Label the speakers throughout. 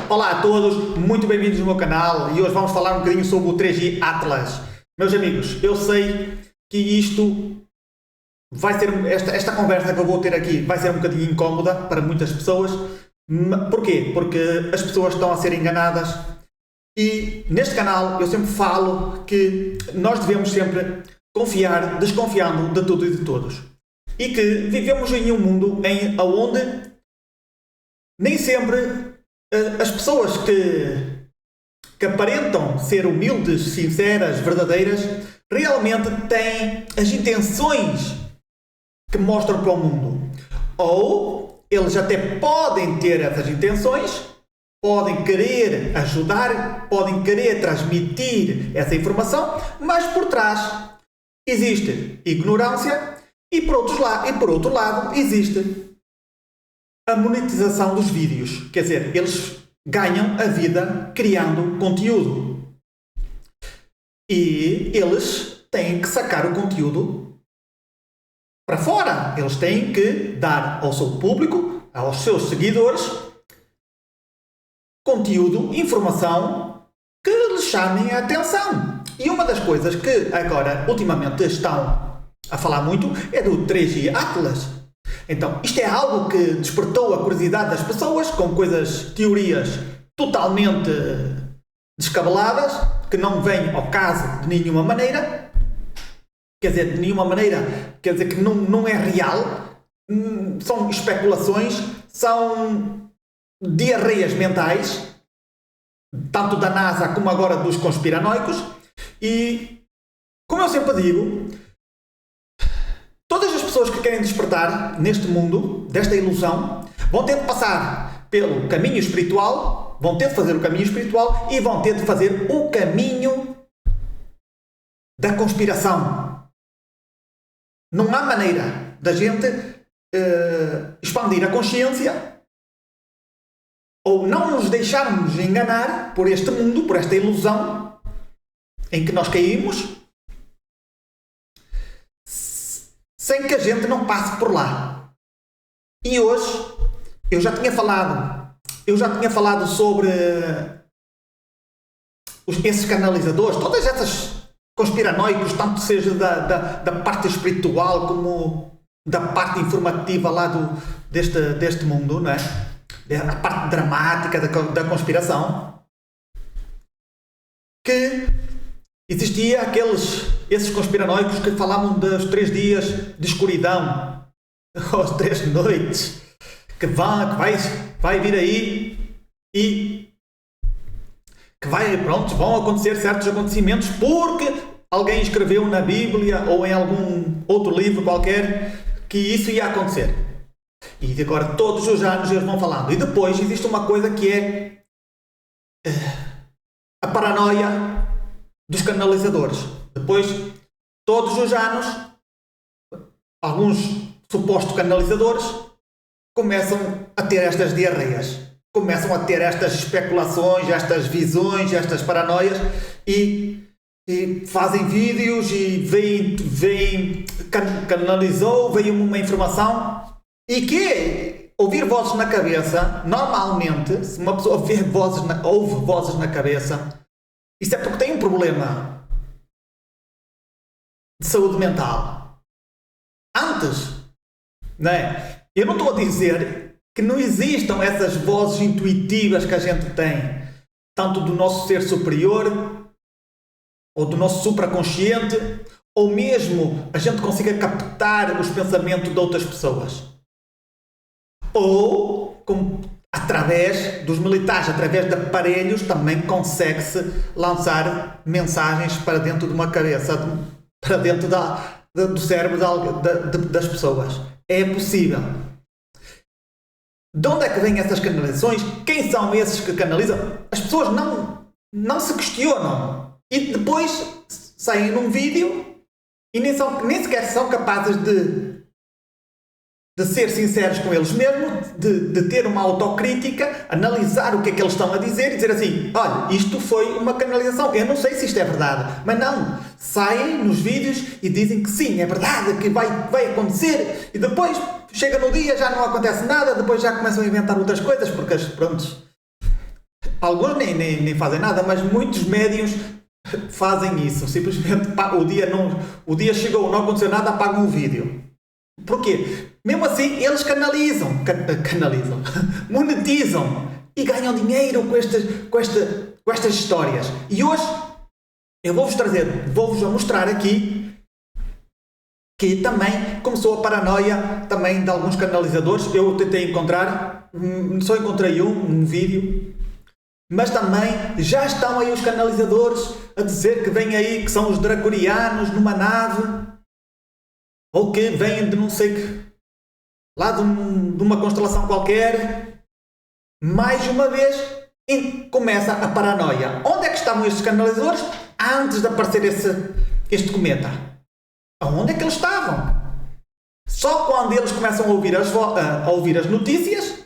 Speaker 1: Olá a todos, muito bem-vindos ao meu canal e hoje vamos falar um bocadinho sobre o 3G Atlas. Meus amigos, eu sei que isto vai ser, esta conversa que eu vou ter aqui vai ser um bocadinho incómoda para muitas pessoas. Porquê? Porque as pessoas estão a ser enganadas e neste canal eu sempre falo que nós devemos sempre confiar, desconfiando de tudo e de todos. E que vivemos em um mundo onde nem sempre as pessoas que aparentam ser humildes, sinceras, verdadeiras, realmente têm as intenções que mostram para o mundo. Ou eles até podem ter essas intenções, podem querer ajudar, podem querer transmitir essa informação, mas por trás existe ignorância e por outro lado existe a monetização dos vídeos. Quer dizer, eles ganham a vida criando conteúdo. E eles têm que sacar o conteúdo para fora. Eles têm que dar ao seu público, aos seus seguidores, conteúdo, informação que lhes chamem a atenção. E uma das coisas que agora, ultimamente, estão a falar muito é do 3G Atlas. Então, isto é algo que despertou a curiosidade das pessoas com teorias totalmente descabeladas, que não vêm ao caso de nenhuma maneira. Quer dizer, de nenhuma maneira, quer dizer que não é real. São especulações, são diarreias mentais, tanto da NASA como agora dos conspiranoicos. E, como eu sempre digo, todas as pessoas que querem despertar neste mundo, desta ilusão, vão ter de passar pelo caminho espiritual, vão ter de fazer o caminho espiritual e vão ter de fazer o caminho da conspiração. Não há maneira da gente expandir a consciência ou não nos deixarmos enganar por este mundo, por esta ilusão em que nós caímos, sem que a gente não passe por lá. E hoje eu já tinha falado sobre esses canalizadores, todas essas conspiranoicos, tanto seja da parte espiritual como da parte informativa lá deste mundo, não é? A parte dramática da conspiração, que existia esses conspiranoicos que falavam dos 3 dias de escuridão, ou 3 noites, que vai vir aí e que vão acontecer certos acontecimentos porque alguém escreveu na Bíblia ou em algum outro livro qualquer que isso ia acontecer. E agora todos os anos eles vão falando. E depois existe uma coisa que é a paranoia dos canalizadores. Depois, todos os anos, alguns supostos canalizadores começam a ter estas diarreias, começam a ter estas especulações, estas visões, estas paranoias e fazem vídeos e canalizou, veio uma informação e que ouvir vozes na cabeça, normalmente, se uma pessoa ouve vozes na cabeça, isso é porque tem um problema de saúde mental. Antes, não é? Eu não estou a dizer que não existam essas vozes intuitivas que a gente tem, tanto do nosso ser superior, ou do nosso supraconsciente, ou mesmo a gente consiga captar os pensamentos de outras pessoas. Ou, através dos militares, através de aparelhos, também consegue-se lançar mensagens para dentro de uma cabeça, para dentro do cérebro das pessoas. É possível. De onde é que vêm essas canalizações? Quem são esses que canalizam? As pessoas não se questionam. E depois saem num vídeo e nem sequer são capazes de ser sinceros com eles mesmos, de ter uma autocrítica, analisar o que é que eles estão a dizer e dizer assim, olha, isto foi uma canalização, eu não sei se isto é verdade, mas não, saem nos vídeos e dizem que sim, é verdade, que vai acontecer, e depois chega no dia, já não acontece nada, depois já começam a inventar outras coisas, porque alguns nem fazem nada, mas muitos médiums fazem isso. Simplesmente o dia chegou, não aconteceu nada, apagam o vídeo. Porquê? Mesmo assim, eles canalizam, monetizam e ganham dinheiro com estas histórias. E hoje eu vou-vos mostrar aqui que também começou a paranoia também de alguns canalizadores. Eu tentei encontrar, só encontrei um vídeo, mas também já estão aí os canalizadores a dizer que vêm aí, que são os draconianos numa nave, ou que vêm de não sei que, lá de uma constelação qualquer. Mais uma vez começa a paranoia. Onde é que estavam estes canalizadores antes de aparecer este cometa? Aonde é que eles estavam? Só quando eles começam a ouvir as notícias,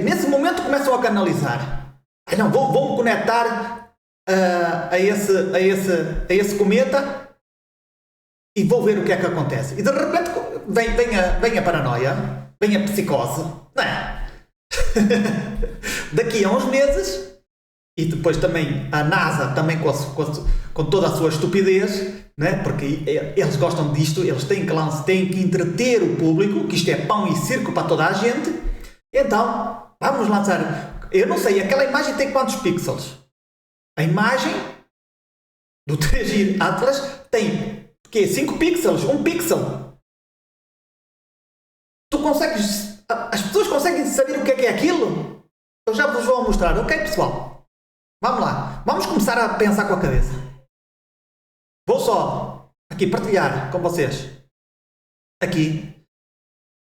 Speaker 1: nesse momento começam a canalizar. Não, vou-me conectar a esse cometa e vou ver o que é que acontece. E de repente vem a paranoia, vem a psicose. Não é? Daqui a uns meses, e depois também a NASA também com toda a sua estupidez, né? Porque eles gostam disto, eles têm que entreter o público, que isto é pão e circo para toda a gente. Então vamos lançar, eu não sei, aquela imagem tem quantos pixels? A imagem do 3G Atlas tem 5 pixels, 1 pixel. As pessoas conseguem saber o que é aquilo? Eu já vos vou mostrar, ok, pessoal? Vamos lá, vamos começar a pensar com a cabeça. Vou só aqui partilhar com vocês. Aqui.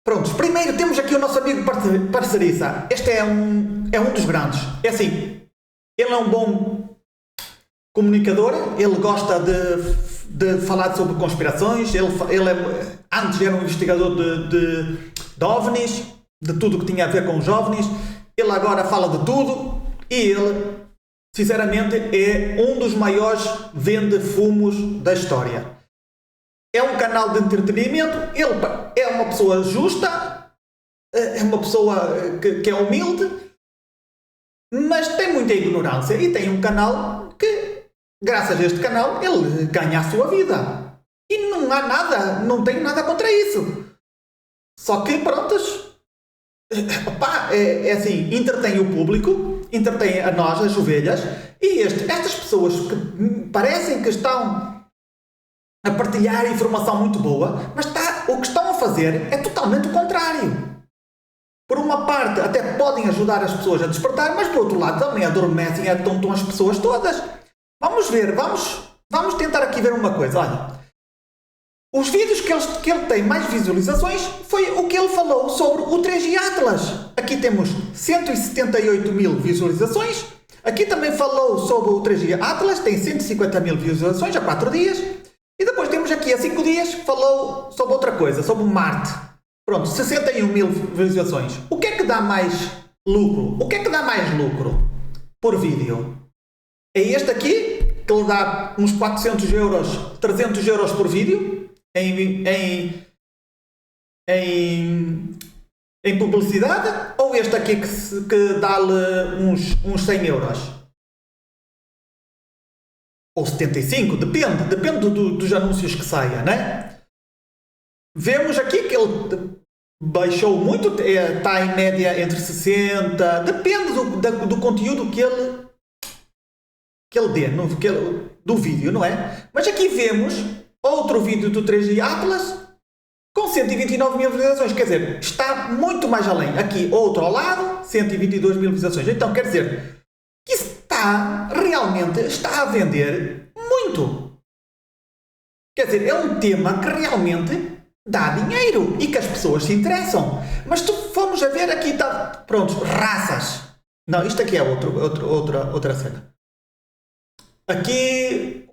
Speaker 1: Prontos, primeiro temos aqui o nosso amigo parceiriça. Este é um dos grandes. É assim, ele é um bom comunicador, ele gosta de falar sobre conspirações, ele antes era um investigador de OVNIs, de tudo que tinha a ver com os OVNIs, ele agora fala de tudo e ele, sinceramente, é um dos maiores vende-fumos da história. É um canal de entretenimento, ele é uma pessoa justa, é uma pessoa que é humilde, mas tem muita ignorância e tem um canal que, graças a este canal, ele ganha a sua vida. E não tem nada contra isso. Só que, prontos, é assim, entretém o público, entretém a nós, as ovelhas, e estas pessoas que parecem que estão a partilhar informação muito boa, mas o que estão a fazer é totalmente o contrário. Por uma parte, até podem ajudar as pessoas a despertar, mas por outro lado também adormecem e atontam as pessoas todas. Vamos ver, vamos tentar aqui ver uma coisa. Olha, os vídeos que ele tem mais visualizações foi o que ele falou sobre o 3G Atlas. Aqui temos 178 mil visualizações. Aqui também falou sobre o 3G Atlas, tem 150 mil visualizações há 4 dias. E depois temos aqui há 5 dias que falou sobre outra coisa, sobre Marte. Pronto, 61 mil visualizações. O que é que dá mais lucro? O que é que dá mais lucro por vídeo? É este aqui, que lhe dá uns 400 euros, 300 euros por vídeo em publicidade? Ou este aqui que dá-lhe uns 100 euros? Ou 75, depende dos anúncios que saia, né? Vemos aqui que ele baixou muito, está em média entre 60, depende do conteúdo que ele dê, do vídeo, não é? Mas aqui vemos outro vídeo do 3G Atlas com 129 mil visualizações, quer dizer, está muito mais além. Aqui outro ao lado, 122 mil visualizações. Então quer dizer, que realmente está a vender muito. Quer dizer, é um tema que realmente dá dinheiro e que as pessoas se interessam. Mas se formos a ver aqui, está, pronto, raças. Não, isto aqui é outra cena. Aqui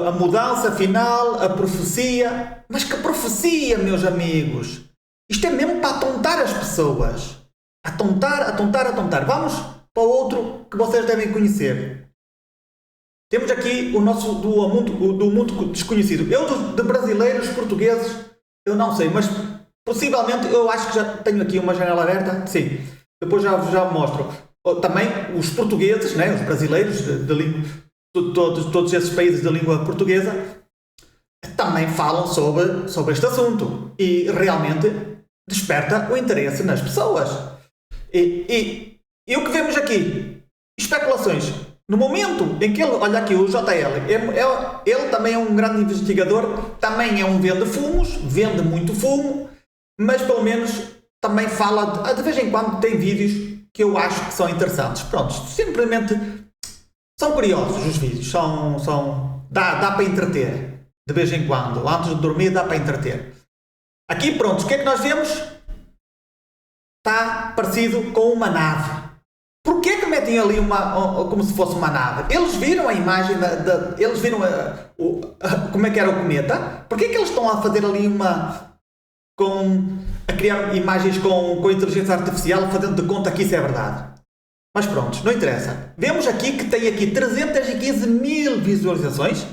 Speaker 1: a mudança final, a profecia. Mas que profecia, meus amigos? Isto é mesmo para atontar as pessoas. Atontar. Vamos para o outro que vocês devem conhecer. Temos aqui o nosso do mundo desconhecido. Eu de brasileiros, portugueses, eu não sei, mas possivelmente eu acho que já tenho aqui uma janela aberta. Sim, depois já mostro. também os portugueses, né, os brasileiros, de língua, todos esses países de língua portuguesa, também falam sobre este assunto e realmente desperta o interesse nas pessoas. E o que vemos aqui? Especulações. No momento em que ele, olha aqui, o JL, ele também é um grande investigador, também é um vende-fumos, vende muito fumo, mas pelo menos também fala, de vez em quando tem vídeos que eu acho que são interessantes. Pronto, simplesmente são curiosos os vídeos, dá para entreter, de vez em quando, antes de dormir dá para entreter. Aqui, pronto, o que é que nós vemos? Está parecido com uma nave. Porquê que metem ali como se fosse uma nave? Eles viram a imagem, eles viram como é que era o cometa? Porquê que eles estão a fazer ali a criar imagens com inteligência artificial, fazendo de conta que isso é verdade? Mas pronto, não interessa. Vemos aqui que tem aqui 315 mil visualizações.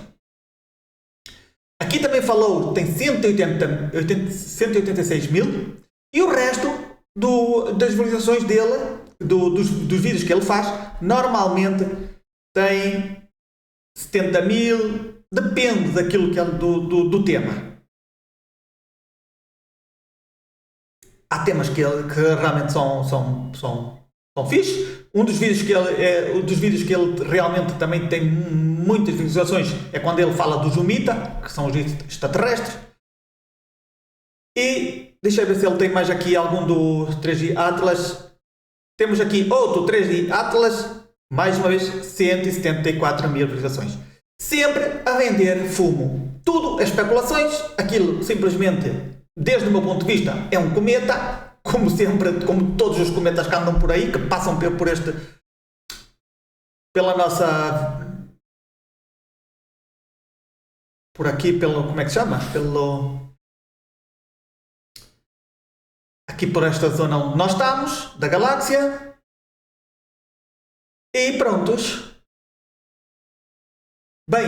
Speaker 1: Aqui também falou, tem 186 mil. E o resto das visualizações dele, dos vídeos que ele faz, normalmente tem 70 mil, depende daquilo que do tema. Há temas que realmente são fixe. Um dos vídeos que ele realmente também tem muitas visualizações é quando ele fala dos Umita, que são os extraterrestres. E deixa eu ver se ele tem mais aqui algum do 3D Atlas. Temos aqui outro 3D Atlas, mais uma vez 174 mil visualizações. Sempre a vender fumo. Tudo especulações. Aquilo simplesmente, desde o meu ponto de vista, é um cometa. Como sempre, como todos os cometas que andam por aí, que passam pela nossa... Por aqui, como é que se chama? Aqui por esta zona onde nós estamos, da galáxia. E prontos. Bem,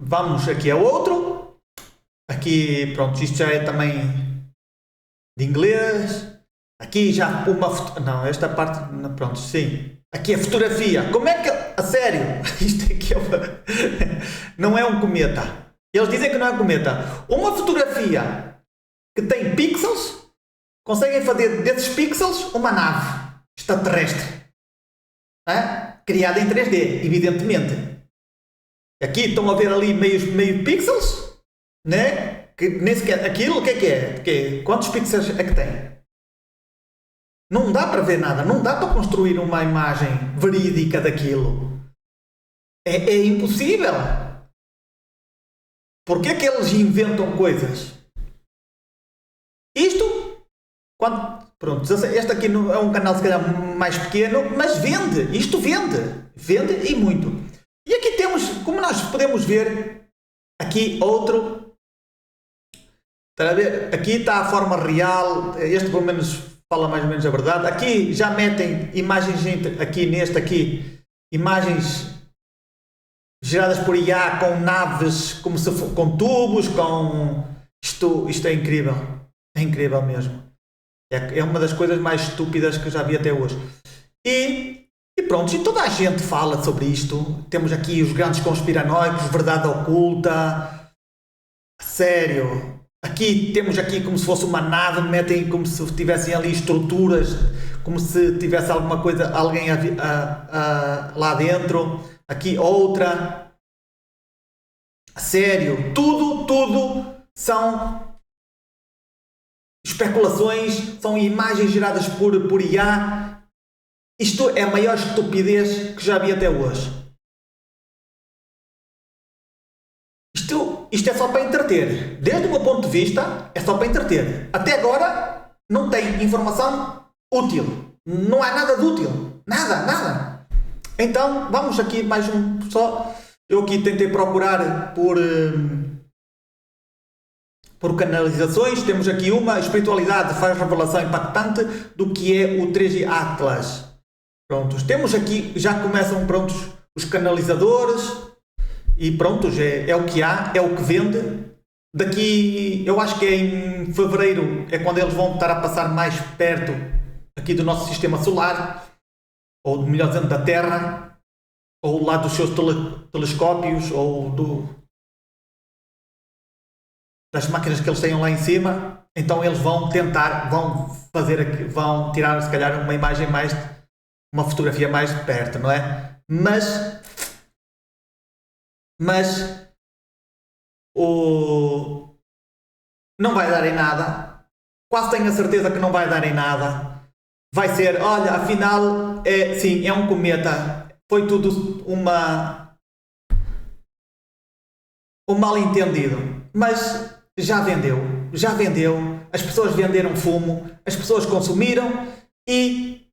Speaker 1: vamos aqui a outro. Aqui, pronto, isto já é também de inglês. Aqui já não, esta parte, pronto, sim. Aqui a fotografia. Como é que, a sério, isto aqui não é um cometa. Eles dizem que não é um cometa. Uma fotografia que tem pixels, conseguem fazer desses pixels uma nave extraterrestre. Criada em 3D, evidentemente. Aqui estão a ver ali meio pixels, né? Que nem sequer, aquilo, o que é? Quantos pixels é que tem? Não dá para ver nada, não dá para construir uma imagem verídica daquilo. É impossível. Porquê é que eles inventam coisas? Pronto, este aqui é um canal se calhar mais pequeno, mas vende. Isto vende. Vende e muito. E aqui temos, como nós podemos ver, aqui outro. Está a ver? Aqui está a forma real. Este pelo menos fala mais ou menos a verdade. Aqui já metem imagens, imagens geradas por IA com naves, como se for, com tubos, isto é incrível. É incrível mesmo. É uma das coisas mais estúpidas que eu já vi até hoje. E pronto, e toda a gente fala sobre isto. Temos aqui os grandes conspiranoicos, verdade oculta. Sério. Aqui temos como se fosse uma nave, metem como se tivessem ali estruturas, como se tivesse alguma coisa, alguém lá dentro. Aqui outra. Sério, tudo são especulações, são imagens geradas por IA. Isto é a maior estupidez que já vi até hoje. Isto é só para entreter. Desde o meu ponto de vista, é só para entreter. Até agora, não tem informação útil. Não há nada de útil. Nada. Então, vamos aqui mais um só. Eu aqui tentei procurar por canalizações. Temos aqui uma. Espiritualidade faz revelação impactante do que é o 3D Atlas. Prontos. Temos aqui, já começam prontos os canalizadores. E pronto, é o que há, é o que vende. Daqui, eu acho que é em fevereiro, é quando eles vão estar a passar mais perto aqui do nosso sistema solar. ou melhor dizendo, da Terra, ou lá dos seus telescópios, ou das máquinas que eles têm lá em cima. Então eles vão tentar, vão tirar se calhar uma imagem mais, uma fotografia mais de perto, não é? Mas não vai dar em nada. Quase tenho a certeza que não vai dar em nada. Vai ser, olha, afinal, sim, é um cometa. Foi tudo um mal-entendido. Mas já vendeu. As pessoas venderam fumo. As pessoas consumiram. E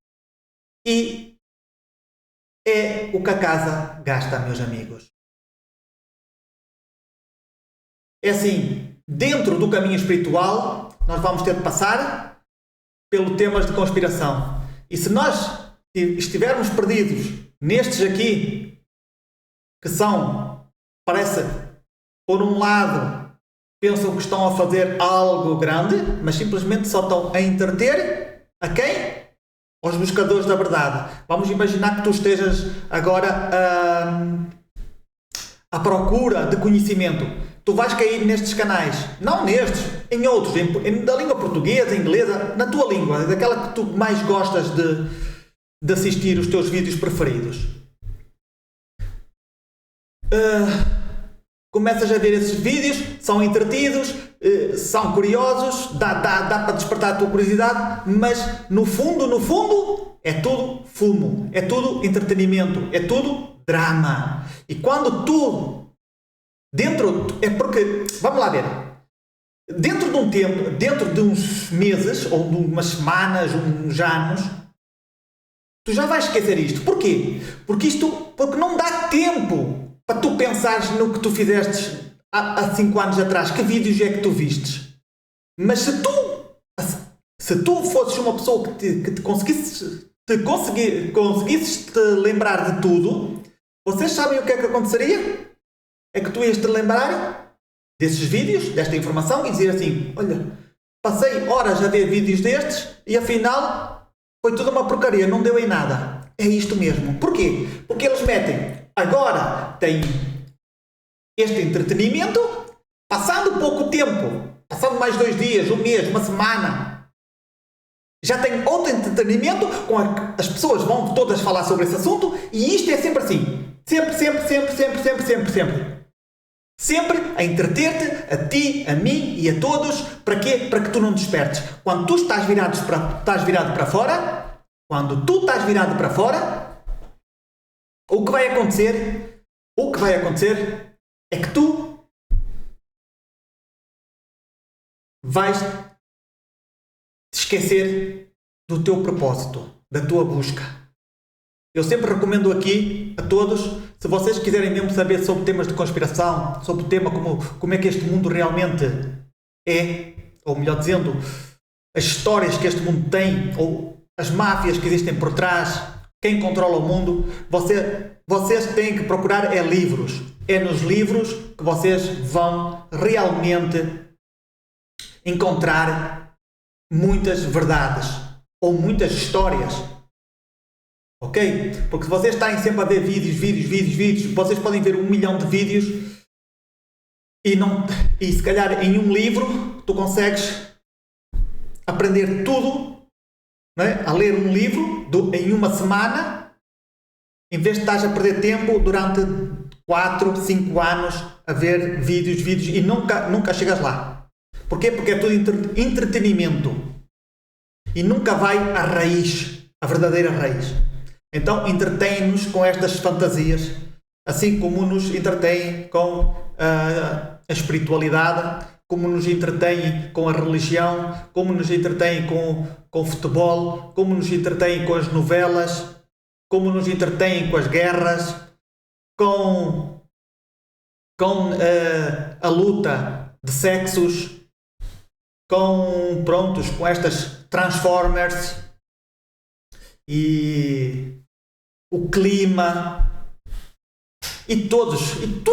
Speaker 1: é o que a casa gasta, meus amigos. É assim, dentro do caminho espiritual, nós vamos ter de passar pelos temas de conspiração. E se nós estivermos perdidos nestes aqui, que são, parece, por um lado, pensam que estão a fazer algo grande, mas simplesmente só estão a entreter a quem? Aos buscadores da verdade. Vamos imaginar que tu estejas agora à procura de conhecimento. Tu vais cair nestes canais, não nestes, em outros, da língua portuguesa, inglesa, na tua língua, daquela que tu mais gostas de assistir os teus vídeos preferidos. Começas a ver esses vídeos, são entretidos, são curiosos, dá para despertar a tua curiosidade, mas no fundo, é tudo fumo, é tudo entretenimento, é tudo drama. E quando tu é porque, vamos lá ver, dentro de um tempo, dentro de uns meses, ou de umas semanas, uns anos, tu já vais esquecer isto. Porquê? Porque não dá tempo para tu pensares no que tu fizeste há 5 anos atrás. Que vídeos é que tu vistes? Mas se tu fosses uma pessoa que conseguisses te lembrar de tudo, vocês sabem o que é que aconteceria? É que tu ias te lembrar desses vídeos, desta informação, e dizer assim, olha, passei horas a ver vídeos destes e afinal foi tudo uma porcaria, não deu em nada. É isto mesmo. Porquê? Porque eles metem, agora tem este entretenimento, passando pouco tempo, passando mais 2 dias, um mês, uma semana, já tem outro entretenimento, as pessoas vão todas falar sobre esse assunto, e isto é sempre assim. Sempre a entreter-te, a ti, a mim e a todos. Para quê? Para que tu não despertes. Quando tu estás virado para fora, o que vai acontecer é que tu vais te esquecer do teu propósito, da tua busca. Eu sempre recomendo aqui a todos, se vocês quiserem mesmo saber sobre temas de conspiração, sobre o tema como é que este mundo realmente é, ou melhor dizendo, as histórias que este mundo tem, ou as máfias que existem por trás, quem controla o mundo, vocês têm que procurar livros. É nos livros que vocês vão realmente encontrar muitas verdades, ou muitas histórias. Ok? Porque se vocês estarem sempre a ver vídeos, vocês podem ver 1 milhão de vídeos e se calhar em um livro tu consegues aprender tudo, não é? A ler um livro em uma semana, em vez de estás a perder tempo durante 4, 5 anos a ver vídeos e nunca chegas lá. Porquê? Porque é tudo entretenimento e nunca vai à raiz, a verdadeira raiz. Então entretém-nos com estas fantasias, assim como nos entretêm com a espiritualidade, como nos entretêm com a religião, como nos entretêm com o futebol, como nos entretêm com as novelas, como nos entretêm com as guerras, com a luta de sexos, com estas Transformers e o clima e tudo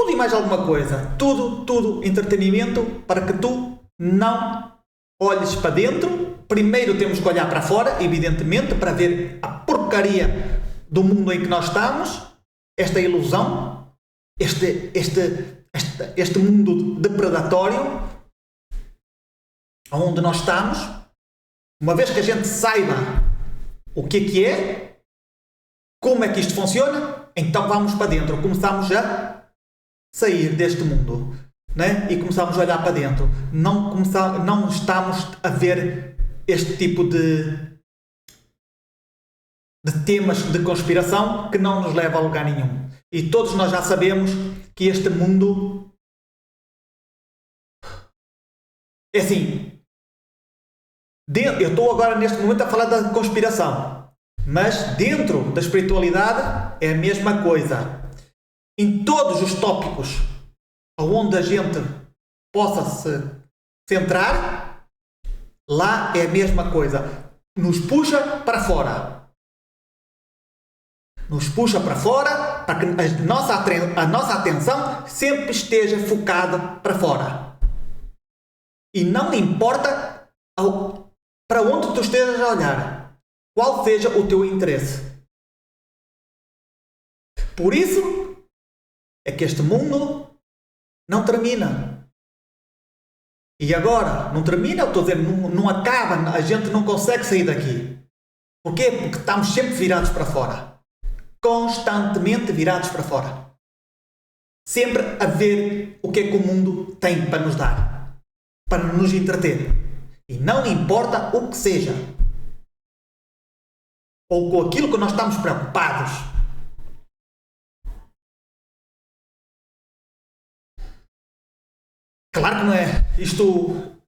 Speaker 1: e mais alguma coisa, tudo entretenimento para que tu não olhes para dentro. Primeiro temos que olhar para fora, evidentemente, para ver a porcaria do mundo em que nós estamos, esta ilusão, este mundo depredatório, onde nós estamos, uma vez que a gente saiba o que é, como é que isto funciona, então vamos para dentro, começamos a sair deste mundo, né? E começamos a olhar para dentro. Não estamos a ver este tipo de temas de conspiração que não nos leva a lugar nenhum. E todos nós já sabemos que este mundo é assim. Eu estou agora neste momento a falar da conspiração, mas dentro da espiritualidade é a mesma coisa. Em todos os tópicos onde a gente possa se centrar, lá é a mesma coisa. Nos puxa para fora. Nos puxa para fora para que a nossa atenção sempre esteja focada para fora. E não importa para onde tu estejas a olhar, qual seja o teu interesse. Por isso é que este mundo não termina. E agora, não termina, eu estou a dizer, não acaba, a gente não consegue sair daqui. Porquê? Porque estamos sempre virados para fora. Constantemente virados para fora. Sempre a ver o que é que o mundo tem para nos dar. Para nos entreter. E não importa o que seja. Ou com aquilo que nós estamos preocupados. Claro que não é. Isto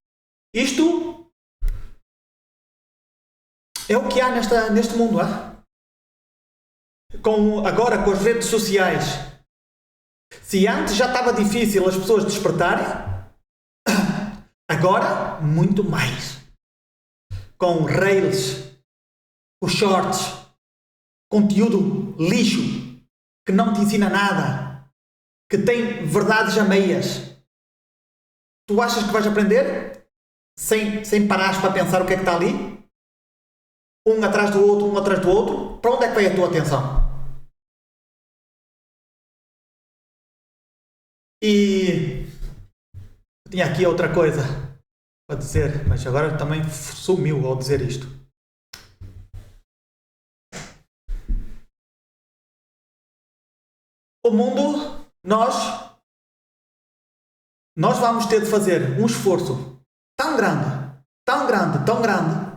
Speaker 1: é o que há neste mundo, é? Agora com as redes sociais. Se antes já estava difícil as pessoas despertarem, agora muito mais. Com reels, os shorts, conteúdo lixo, que não te ensina nada, que tem verdades a meias. Tu achas que vais aprender sem parares para pensar o que é que está ali? Um atrás do outro, um atrás do outro. Para onde é que vai a tua atenção? E tinha aqui outra coisa para dizer, mas agora também sumiu ao dizer isto. O mundo, nós vamos ter de fazer um esforço tão grande, tão grande, tão grande,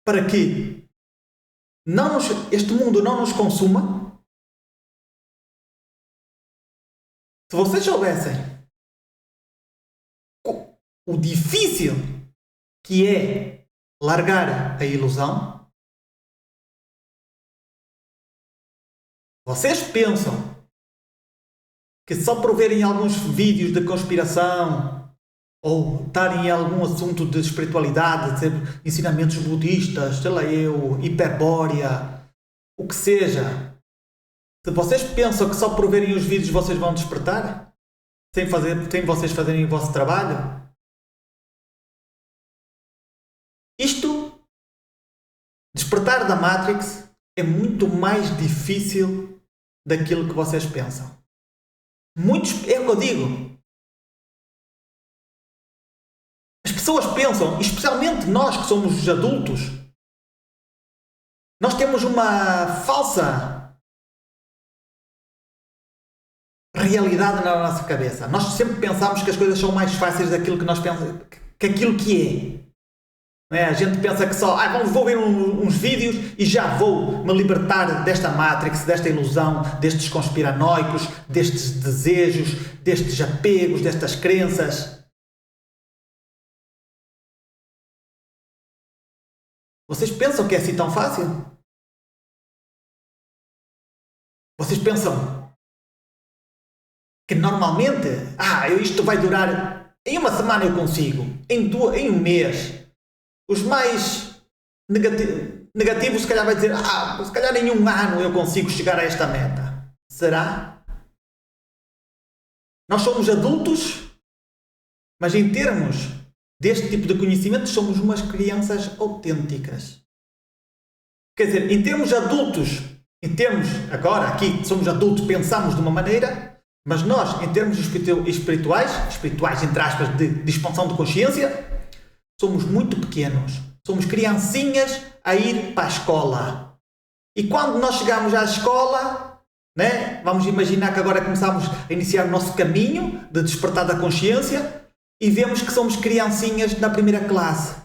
Speaker 1: para que este mundo não nos consuma. Se vocês soubessem o difícil que é largar a ilusão, vocês pensam que só por verem alguns vídeos de conspiração ou estarem em algum assunto de espiritualidade, de ensinamentos budistas, sei lá eu, hiperbórea, o que seja, se vocês pensam que só por verem os vídeos vocês vão despertar, sem vocês fazerem o vosso trabalho, despertar da Matrix é muito mais difícil daquilo que vocês pensam. É o que eu digo. As pessoas pensam, especialmente nós que somos os adultos, nós temos uma falsa realidade na nossa cabeça. Nós sempre pensamos que as coisas são mais fáceis daquilo que nós pensamos, que aquilo que é. Não é? A gente pensa que só, vou ver uns vídeos e já vou me libertar desta Matrix, desta ilusão, destes conspiranoicos, destes desejos, destes apegos, destas crenças. Vocês pensam que é assim tão fácil? Vocês pensam que normalmente, isto vai durar, em uma semana eu consigo, em um mês. Os mais negativos se calhar vai dizer, se calhar em um ano eu consigo chegar a esta meta. Será? Nós somos adultos, mas em termos deste tipo de conhecimento somos umas crianças autênticas. Quer dizer, em termos adultos, agora aqui somos adultos, pensamos de uma maneira, mas nós, em termos espirituais entre aspas, de expansão de consciência, somos muito pequenos. Somos criancinhas a ir para a escola. E quando nós chegamos à escola, né, vamos imaginar que agora começamos a iniciar o nosso caminho de despertar da consciência e vemos que somos criancinhas na primeira classe.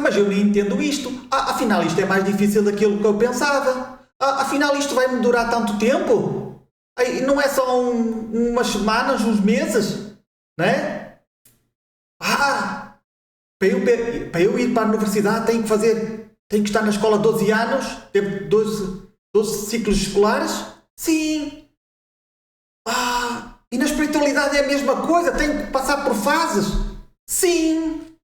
Speaker 1: Mas eu nem entendo isto. Afinal, isto é mais difícil daquilo que eu pensava. Afinal, isto vai-me durar tanto tempo? Não é só umas semanas, uns meses? Né? Para eu ir para a universidade tenho que estar na escola 12 anos? Ter 12 ciclos escolares? Sim. E na espiritualidade é a mesma coisa? Tenho que passar por fases? Sim.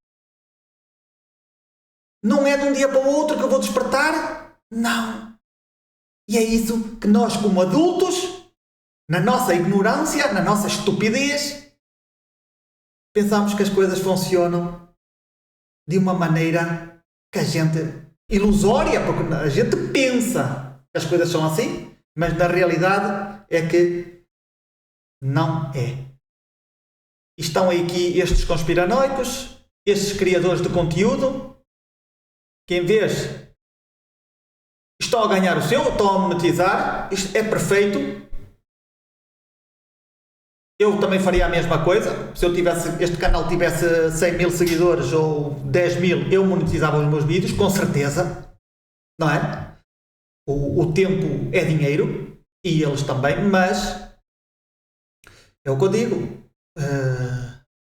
Speaker 1: Não é de um dia para o outro que eu vou despertar? Não. E é isso que nós, como adultos, na nossa ignorância, na nossa estupidez, pensamos que as coisas funcionam de uma maneira que a gente... ilusória, porque a gente pensa que as coisas são assim, mas na realidade é que não é. Estão aqui estes conspiranoicos, estes criadores de conteúdo, que em vez estão a ganhar o seu, estão a monetizar, isto é perfeito. Eu também faria a mesma coisa. Se este canal tivesse 100 mil seguidores ou 10 mil, eu monetizava os meus vídeos, com certeza. Não é? O tempo é dinheiro, e eles também, mas é o que eu digo.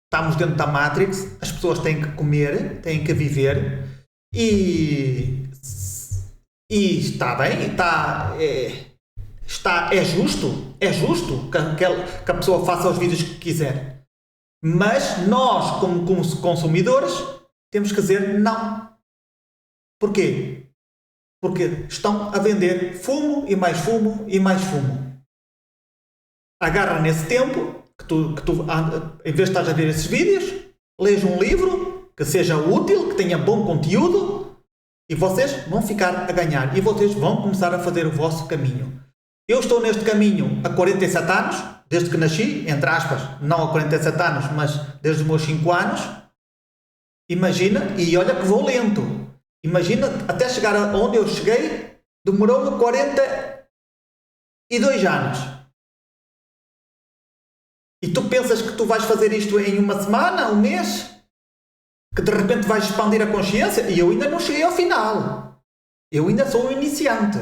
Speaker 1: Estamos dentro da Matrix, as pessoas têm que comer, têm que viver. E está bem, é justo que a pessoa faça os vídeos que quiser. Mas nós, como consumidores, temos que dizer não. Porquê? Porque estão a vender fumo e mais fumo e mais fumo. Agarra nesse tempo que tu em vez de estás a ver esses vídeos, lês um livro que seja útil, que tenha bom conteúdo, e vocês vão ficar a ganhar. E vocês vão começar a fazer o vosso caminho. Eu estou neste caminho há 47 anos, desde que nasci, entre aspas, não há 47 anos, mas desde os meus 5 anos. Imagina, e olha que vou lento. Imagina, até chegar onde eu cheguei, demorou-me 42 anos. E tu pensas que tu vais fazer isto em uma semana, um mês? Que de repente vais expandir a consciência? E eu ainda não cheguei ao final. Eu ainda sou um iniciante.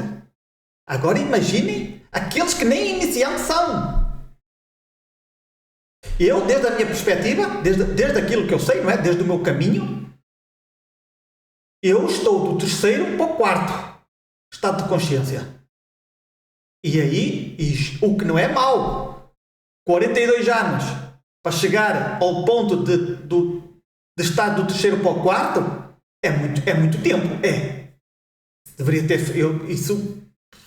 Speaker 1: Agora imaginem aqueles que nem iniciantes são. Eu, desde a minha perspectiva, desde aquilo que eu sei, não é? Desde o meu caminho, eu estou do 3º para o 4º estado de consciência. E aí, o que não é mau, 42 anos para chegar ao ponto de estar do 3º para o 4º, é muito tempo. Deveria ter...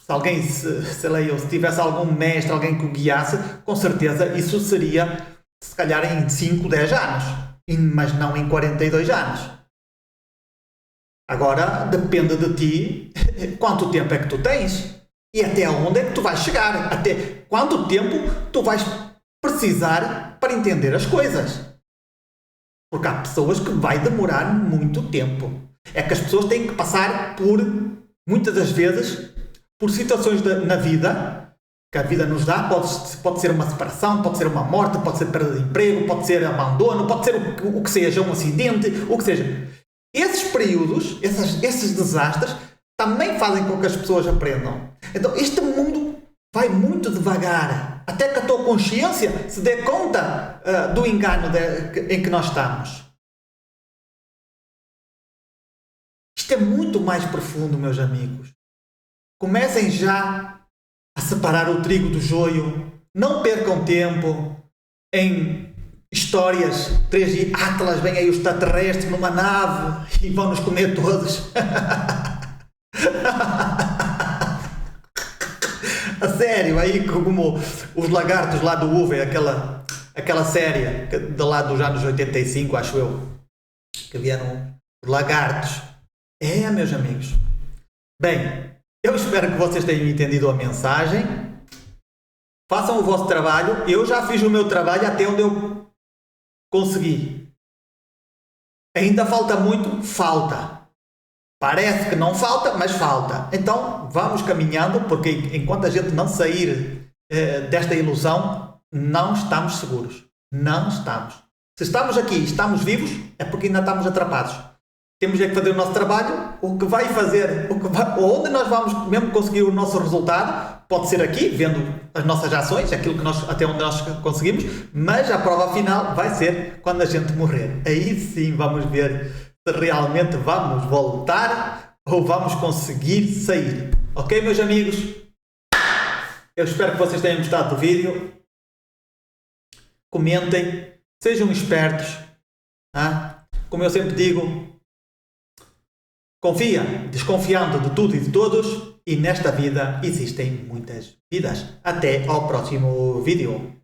Speaker 1: Se alguém, se tivesse algum mestre, alguém que o guiasse, com certeza isso seria, se calhar, em 5, 10 anos. Mas não em 42 anos. Agora, depende de ti quanto tempo é que tu tens e até onde é que tu vais chegar. Até quanto tempo tu vais precisar para entender as coisas. Porque há pessoas que vai demorar muito tempo. É que as pessoas têm que passar por, muitas das vezes, por situações na vida, que a vida nos dá. Pode ser uma separação, pode ser uma morte, pode ser perda de emprego, pode ser abandono, pode ser o que seja, um acidente, o que seja. Esses períodos, esses desastres, também fazem com que as pessoas aprendam. Então, este mundo vai muito devagar, até que a tua consciência se dê conta do engano em que nós estamos. Isto é muito mais profundo, meus amigos. Comecem já a separar o trigo do joio. Não percam tempo em histórias 3D. Atlas, vem aí os extraterrestres numa nave e vão nos comer todos. A sério, aí como os lagartos lá do UV, aquela série de lá dos anos 85, acho eu, que vieram os lagartos. Meus amigos, Bem, eu espero que vocês tenham entendido a mensagem. Façam o vosso trabalho. Eu já fiz o meu trabalho até onde eu consegui. Ainda falta muito? Falta. Parece que não falta, mas falta. Então vamos caminhando, porque enquanto a gente não sair desta ilusão, não estamos seguros. Não estamos. Se estamos aqui, estamos vivos, é porque ainda estamos atrapados. Temos é que fazer o nosso trabalho, o que vai fazer, onde nós vamos mesmo conseguir o nosso resultado, pode ser aqui, vendo as nossas ações, aquilo que até onde nós conseguimos, mas a prova final vai ser quando a gente morrer. Aí sim vamos ver se realmente vamos voltar ou vamos conseguir sair. Ok, meus amigos? Eu espero que vocês tenham gostado do vídeo. Comentem, sejam espertos. Como eu sempre digo, confia, desconfiando de tudo e de todos, e nesta vida existem muitas vidas. Até ao próximo vídeo.